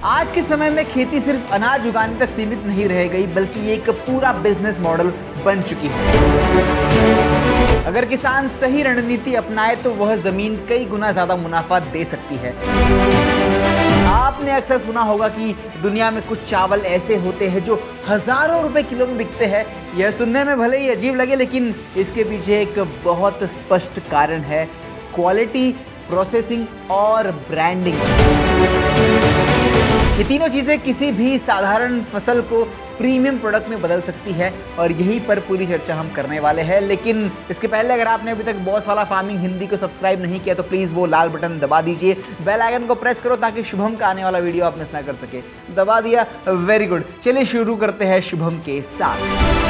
आज के समय में खेती सिर्फ अनाज उगाने तक सीमित नहीं रह गई, बल्कि ये एक पूरा बिजनेस मॉडल बन चुकी है। अगर किसान सही रणनीति अपनाए तो वह जमीन कई गुना ज्यादा मुनाफा दे सकती है। आपने अक्सर सुना होगा कि दुनिया में कुछ चावल ऐसे होते हैं जो हजारों रुपए किलो में बिकते हैं। यह सुनने में भले ही अजीब लगे, लेकिन इसके पीछे एक बहुत स्पष्ट कारण है: क्वालिटी, प्रोसेसिंग और ब्रांडिंग। ये तीनों चीजें किसी भी साधारण फसल को प्रीमियम प्रोडक्ट में बदल सकती है, और यहीं पर पूरी चर्चा हम करने वाले हैं। लेकिन इसके पहले अगर आपने अभी तक बॉस वाला फार्मिंग हिंदी को सब्सक्राइब नहीं किया तो प्लीज वो लाल बटन दबा दीजिए, बेल आइकन को प्रेस करो ताकि शुभम का आने वाला वीडियो आप मिस ना कर सके। दबा दिया, वेरी गुड। चलिए शुरू करते हैं शुभम के साथ।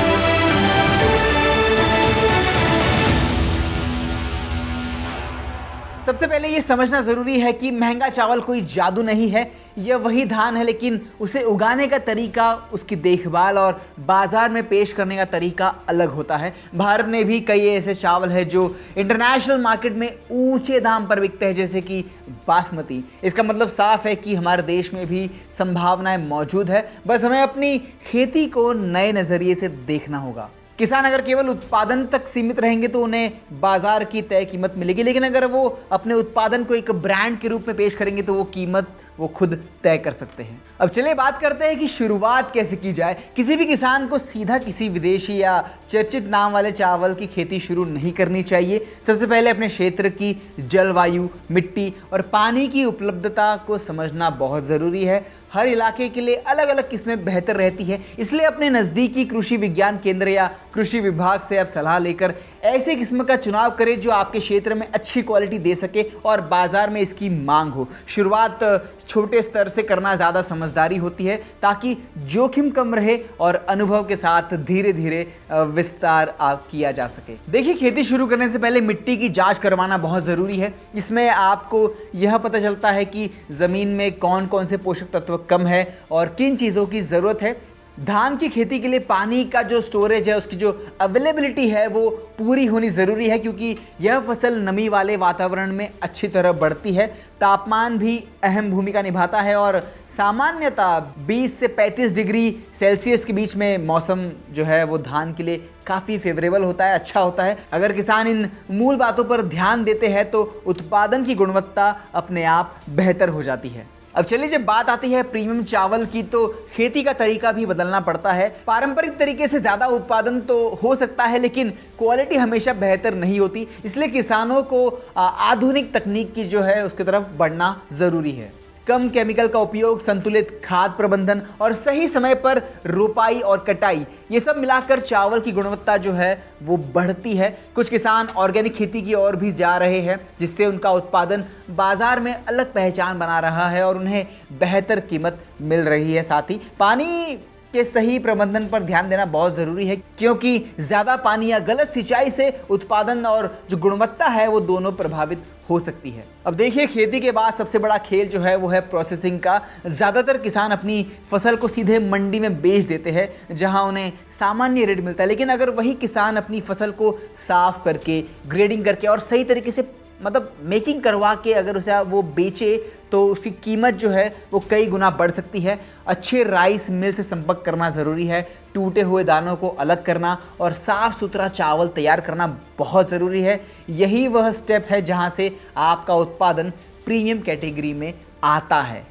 सबसे पहले ये समझना जरूरी है कि महंगा चावल कोई जादू नहीं है। यह वही धान है, लेकिन उसे उगाने का तरीका, उसकी देखभाल और बाजार में पेश करने का तरीका अलग होता है। भारत में भी कई ऐसे चावल हैं जो इंटरनेशनल मार्केट में ऊंचे दाम पर बिकते हैं, जैसे कि बासमती। इसका मतलब साफ है कि हमारे देश में भी संभावनाएं मौजूद है, बस हमें अपनी खेती को नए नजरिए से देखना होगा। किसान अगर केवल उत्पादन तक सीमित रहेंगे तो उन्हें बाजार की तय कीमत मिलेगी, लेकिन अगर वो अपने उत्पादन को एक ब्रांड के रूप में पेश करेंगे तो वो कीमत वो खुद तय कर सकते हैं। अब चलिए बात करते हैं कि शुरुआत कैसे की जाए। किसी भी किसान को सीधा किसी विदेशी या चर्चित नाम वाले चावल की खेती शुरू नहीं करनी चाहिए। सबसे पहले अपने क्षेत्र की जलवायु, मिट्टी और पानी की उपलब्धता को समझना बहुत ज़रूरी है। हर इलाके के लिए अलग अलग किस्में बेहतर रहती है, इसलिए अपने नज़दीकी कृषि विज्ञान केंद्र या कृषि विभाग से आप सलाह लेकर ऐसे किस्म का चुनाव करें जो आपके क्षेत्र में अच्छी क्वालिटी दे सके और बाजार में इसकी मांग हो। शुरुआत छोटे स्तर से करना ज़्यादा समझदारी होती है, ताकि जोखिम कम रहे और अनुभव के साथ धीरे धीरे विस्तार किया जा सके। देखिए, खेती शुरू करने से पहले मिट्टी की जांच करवाना बहुत ज़रूरी है। इसमें आपको यह पता चलता है कि ज़मीन में कौन कौन से पोषक तत्व कम है और किन चीज़ों की ज़रूरत है। धान की खेती के लिए पानी का जो स्टोरेज है, उसकी जो अवेलेबिलिटी है वो पूरी होनी ज़रूरी है, क्योंकि यह फसल नमी वाले वातावरण में अच्छी तरह बढ़ती है। तापमान भी अहम भूमिका निभाता है और सामान्यतः 20 से 35 डिग्री सेल्सियस के बीच में मौसम जो है वो धान के लिए काफ़ी फेवरेबल होता है, अच्छा होता है। अगर किसान इन मूल बातों पर ध्यान देते हैं तो उत्पादन की गुणवत्ता अपने आप बेहतर हो जाती है। अब चलिए, जब बात आती है प्रीमियम चावल की, तो खेती का तरीका भी बदलना पड़ता है। पारंपरिक तरीके से ज़्यादा उत्पादन तो हो सकता है, लेकिन क्वालिटी हमेशा बेहतर नहीं होती। इसलिए किसानों को आधुनिक तकनीक की जो है उसकी तरफ बढ़ना ज़रूरी है। कम केमिकल का उपयोग, संतुलित खाद प्रबंधन और सही समय पर रोपाई और कटाई, ये सब मिलाकर चावल की गुणवत्ता जो है वो बढ़ती है। कुछ किसान ऑर्गेनिक खेती की ओर भी जा रहे हैं, जिससे उनका उत्पादन बाजार में अलग पहचान बना रहा है और उन्हें बेहतर कीमत मिल रही है। साथ ही पानी के सही प्रबंधन पर ध्यान देना बहुत ज़रूरी है, क्योंकि ज़्यादा पानी या गलत सिंचाई से उत्पादन और जो गुणवत्ता है वो दोनों प्रभावित हो सकती है। अब देखिए, खेती के बाद सबसे बड़ा खेल जो है वो है प्रोसेसिंग का। ज़्यादातर किसान अपनी फसल को सीधे मंडी में बेच देते हैं, जहां उन्हें सामान्य रेट मिलता है। लेकिन अगर वही किसान अपनी फसल को साफ करके, ग्रेडिंग करके और सही तरीके से मेकिंग करवा के अगर उसे वो बेचे तो उसकी कीमत जो है वो कई गुना बढ़ सकती है। अच्छे राइस मिल से संपर्क करना ज़रूरी है। टूटे हुए दानों को अलग करना और साफ़ सुथरा चावल तैयार करना बहुत ज़रूरी है। यही वह स्टेप है जहां से आपका उत्पादन प्रीमियम कैटेगरी में आता है।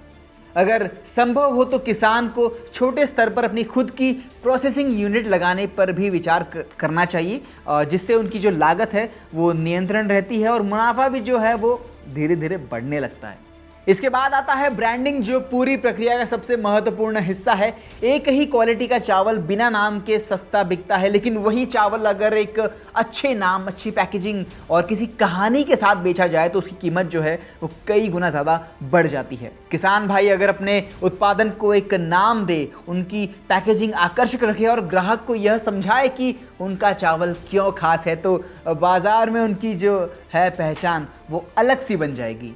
अगर संभव हो तो किसान को छोटे स्तर पर अपनी खुद की प्रोसेसिंग यूनिट लगाने पर भी विचार करना चाहिए, जिससे उनकी जो लागत है वो नियंत्रण रहती है और मुनाफा भी जो है वो धीरे धीरे बढ़ने लगता है। इसके बाद आता है ब्रांडिंग, जो पूरी प्रक्रिया का सबसे महत्वपूर्ण हिस्सा है। एक ही क्वालिटी का चावल बिना नाम के सस्ता बिकता है, लेकिन वही चावल अगर एक अच्छे नाम, अच्छी पैकेजिंग और किसी कहानी के साथ बेचा जाए तो उसकी कीमत जो है वो कई गुना ज़्यादा बढ़ जाती है। किसान भाई अगर अपने उत्पादन को एक नाम दे, उनकी पैकेजिंग आकर्षक रखे और ग्राहक को यह समझाए कि उनका चावल क्यों खास है, तो बाज़ार में उनकी जो है पहचान वो अलग सी बन जाएगी।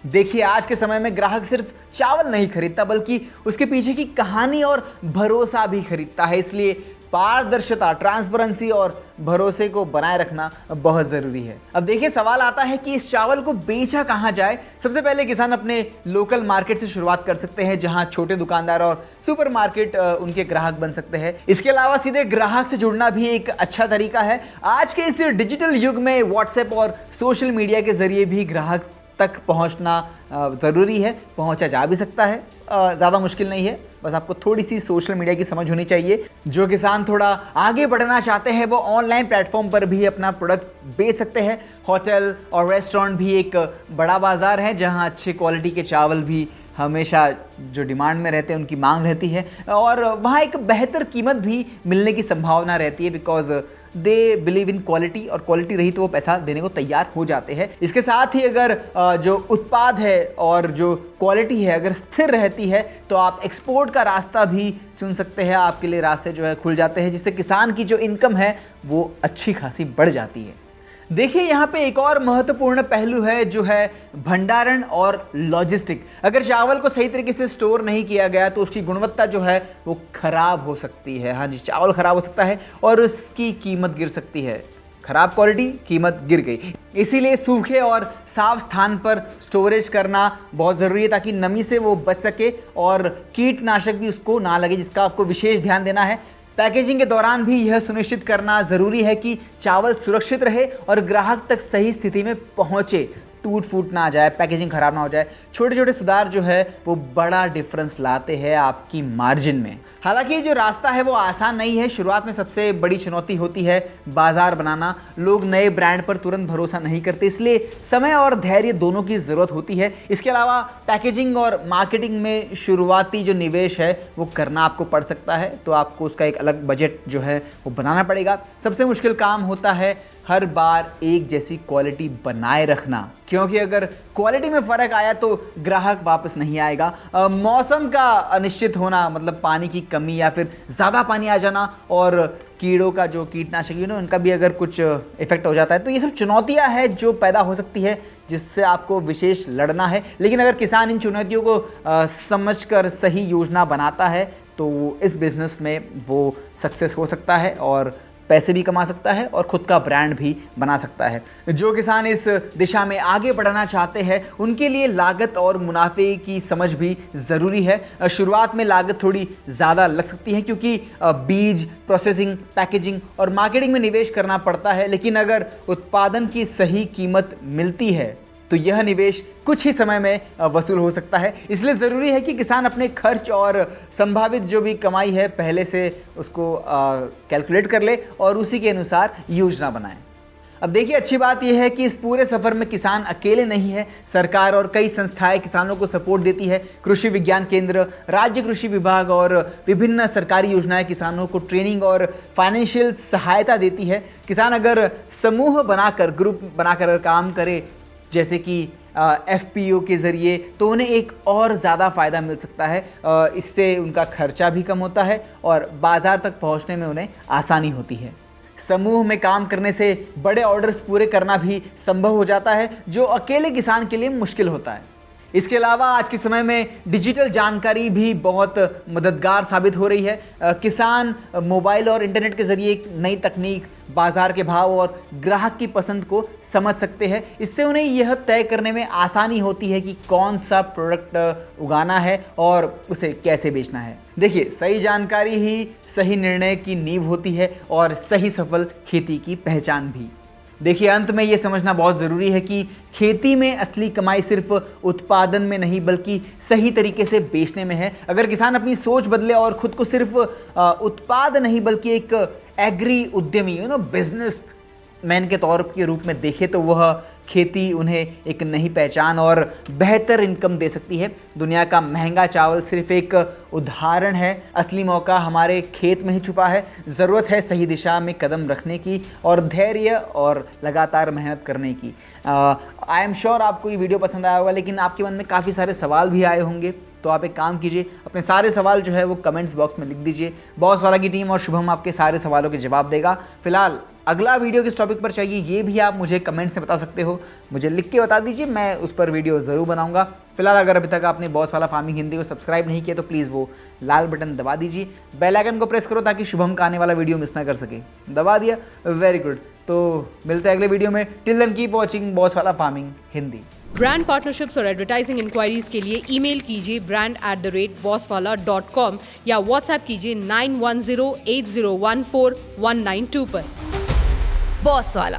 देखिए, आज के समय में ग्राहक सिर्फ चावल नहीं खरीदता, बल्कि उसके पीछे की कहानी और भरोसा भी खरीदता है। इसलिए पारदर्शिता, ट्रांसपेरेंसी और भरोसे को बनाए रखना बहुत ज़रूरी है। अब देखिए सवाल आता है कि इस चावल को बेचा कहाँ जाए। सबसे पहले किसान अपने लोकल मार्केट से शुरुआत कर सकते हैं, जहां छोटे दुकानदार और सुपरमार्केट उनके ग्राहक बन सकते हैं। इसके अलावा सीधे ग्राहक से जुड़ना भी एक अच्छा तरीका है। आज के इस डिजिटल युग में व्हाट्सएप और सोशल मीडिया के जरिए भी ग्राहक तक पहुंचना ज़रूरी है। पहुंचा जा भी सकता है, ज़्यादा मुश्किल नहीं है, बस आपको थोड़ी सी सोशल मीडिया की समझ होनी चाहिए। जो किसान थोड़ा आगे बढ़ना चाहते हैं वो ऑनलाइन प्लेटफॉर्म पर भी अपना प्रोडक्ट बेच सकते हैं। होटल और रेस्टोरेंट भी एक बड़ा बाजार है, जहां अच्छे क्वालिटी के चावल भी हमेशा जो डिमांड में रहते हैं उनकी मांग रहती है, और वहाँ एक बेहतर कीमत भी मिलने की संभावना रहती है, because they believe in quality, और क्वालिटी रही तो वो पैसा देने को तैयार हो जाते हैं। इसके साथ ही अगर जो उत्पाद है और जो क्वालिटी है अगर स्थिर रहती है तो आप एक्सपोर्ट का रास्ता भी चुन सकते हैं। आपके लिए रास्ते जो है खुल जाते हैं, जिससे किसान की जो इनकम है वो अच्छी खासी बढ़ जाती है। देखिए यहाँ पे एक और महत्वपूर्ण पहलू है, जो है भंडारण और लॉजिस्टिक। अगर चावल को सही तरीके से स्टोर नहीं किया गया तो उसकी गुणवत्ता जो है वो खराब हो सकती है। हाँ जी, चावल खराब हो सकता है और उसकी कीमत गिर सकती है। खराब क्वालिटी, कीमत गिर गई। इसीलिए सूखे और साफ स्थान पर स्टोरेज करना बहुत ज़रूरी है, ताकि नमी से वो बच सके और कीटनाशक भी उसको ना लगे, जिसका आपको विशेष ध्यान देना है। पैकेजिंग के दौरान भी यह सुनिश्चित करना ज़रूरी है कि चावल सुरक्षित रहे और ग्राहक तक सही स्थिति में पहुंचे, टूट फूट ना जाए, पैकेजिंग खराब ना हो जाए। छोटे छोटे सुधार जो है वो बड़ा डिफरेंस लाते हैं आपकी मार्जिन में। हालांकि जो रास्ता है वो आसान नहीं है। शुरुआत में सबसे बड़ी चुनौती होती है बाजार बनाना। लोग नए ब्रांड पर तुरंत भरोसा नहीं करते, इसलिए समय और धैर्य दोनों की ज़रूरत होती है। इसके अलावा पैकेजिंग और मार्केटिंग में शुरुआती जो निवेश है वो करना आपको पड़ सकता है, तो आपको उसका एक अलग बजट जो है वो बनाना पड़ेगा। सबसे मुश्किल काम होता है हर बार एक जैसी क्वालिटी बनाए रखना, क्योंकि अगर क्वालिटी में फ़र्क आया तो ग्राहक वापस नहीं आएगा। मौसम का अनिश्चित होना, मतलब पानी की कमी या फिर ज़्यादा पानी आ जाना, और कीड़ों का जो कीटनाशक उनका भी अगर कुछ इफेक्ट हो जाता है, तो ये सब चुनौतियां हैं जो पैदा हो सकती है, जिससे आपको विशेष लड़ना है। लेकिन अगर किसान इन चुनौतियों को समझकर सही योजना बनाता है तो इस बिज़नेस में वो सक्सेस हो सकता है और पैसे भी कमा सकता है और खुद का ब्रांड भी बना सकता है। जो किसान इस दिशा में आगे बढ़ना चाहते हैं उनके लिए लागत और मुनाफे की समझ भी ज़रूरी है। शुरुआत में लागत थोड़ी ज़्यादा लग सकती है, क्योंकि बीज, प्रोसेसिंग, पैकेजिंग और मार्केटिंग में निवेश करना पड़ता है। लेकिन अगर उत्पादन की सही कीमत मिलती है तो यह निवेश कुछ ही समय में वसूल हो सकता है। इसलिए ज़रूरी है कि किसान अपने खर्च और संभावित जो भी कमाई है पहले से उसको कैलकुलेट कर ले और उसी के अनुसार योजना बनाए। अब देखिए, अच्छी बात यह है कि इस पूरे सफ़र में किसान अकेले नहीं है। सरकार और कई संस्थाएं किसानों को सपोर्ट देती है। कृषि विज्ञान केंद्र, राज्य कृषि विभाग और विभिन्न सरकारी योजनाएं किसानों को ट्रेनिंग और फाइनेंशियल सहायता देती है। किसान अगर समूह बनाकर, ग्रुप बनाकर काम करे, जैसे कि FPO के ज़रिए, तो उन्हें एक और ज़्यादा फ़ायदा मिल सकता है। इससे उनका खर्चा भी कम होता है और बाज़ार तक पहुंचने में उन्हें आसानी होती है। समूह में काम करने से बड़े ऑर्डर्स पूरे करना भी संभव हो जाता है, जो अकेले किसान के लिए मुश्किल होता है। इसके अलावा आज के समय में डिजिटल जानकारी भी बहुत मददगार साबित हो रही है। किसान मोबाइल और इंटरनेट के ज़रिए एक नई तकनीक, बाज़ार के भाव और ग्राहक की पसंद को समझ सकते हैं। इससे उन्हें यह तय करने में आसानी होती है कि कौन सा प्रोडक्ट उगाना है और उसे कैसे बेचना है। देखिए, सही जानकारी ही सही निर्णय की नींव होती है और सही सफल खेती की पहचान भी। देखिए, अंत में ये समझना बहुत ज़रूरी है कि खेती में असली कमाई सिर्फ उत्पादन में नहीं बल्कि सही तरीके से बेचने में है। अगर किसान अपनी सोच बदले और खुद को सिर्फ उत्पाद नहीं बल्कि एक एग्री उद्यमी, बिजनेस मैन के तौर के रूप में देखे, तो वह खेती उन्हें एक नई पहचान और बेहतर इनकम दे सकती है। दुनिया का महंगा चावल सिर्फ एक उदाहरण है, असली मौका हमारे खेत में ही छुपा है। ज़रूरत है सही दिशा में कदम रखने की और धैर्य और लगातार मेहनत करने की। आई एम श्योर आपको ये वीडियो पसंद आया होगा, लेकिन आपके मन में काफ़ी सारे सवाल भी आए होंगे, तो आप एक काम कीजिए, अपने सारे सवाल जो है वो कमेंट्स बॉक्स में लिख दीजिए। बॉस वाला की टीम और शुभम आपके सारे सवालों के जवाब देगा। फिलहाल अगला वीडियो किस टॉपिक पर चाहिए ये भी आप मुझे कमेंट से बता सकते हो, मुझे लिख के बता दीजिए, मैं उस पर वीडियो ज़रूर बनाऊंगा। फिलहाल अगर अभी तक आपने बॉस वाला फार्मिंग हिंदी को सब्सक्राइब नहीं किया तो प्लीज़ वो लाल बटन दबा दीजिए, बेल आइकन को प्रेस करो ताकि शुभम का आने वाला वीडियो मिस ना कर सके। दबा दिया, वेरी गुड। तो मिलते हैं अगले वीडियो में। Till then keep watching boss वाला फार्मिंग हिंदी। ब्रांड पार्टनरशिप्स और एडवर्टाइजिंग इंक्वायरीज के लिए ईमेल कीजिए brand@bosswala.com या व्हाट्सएप कीजिए 9108014192 पर। बॉस वाला।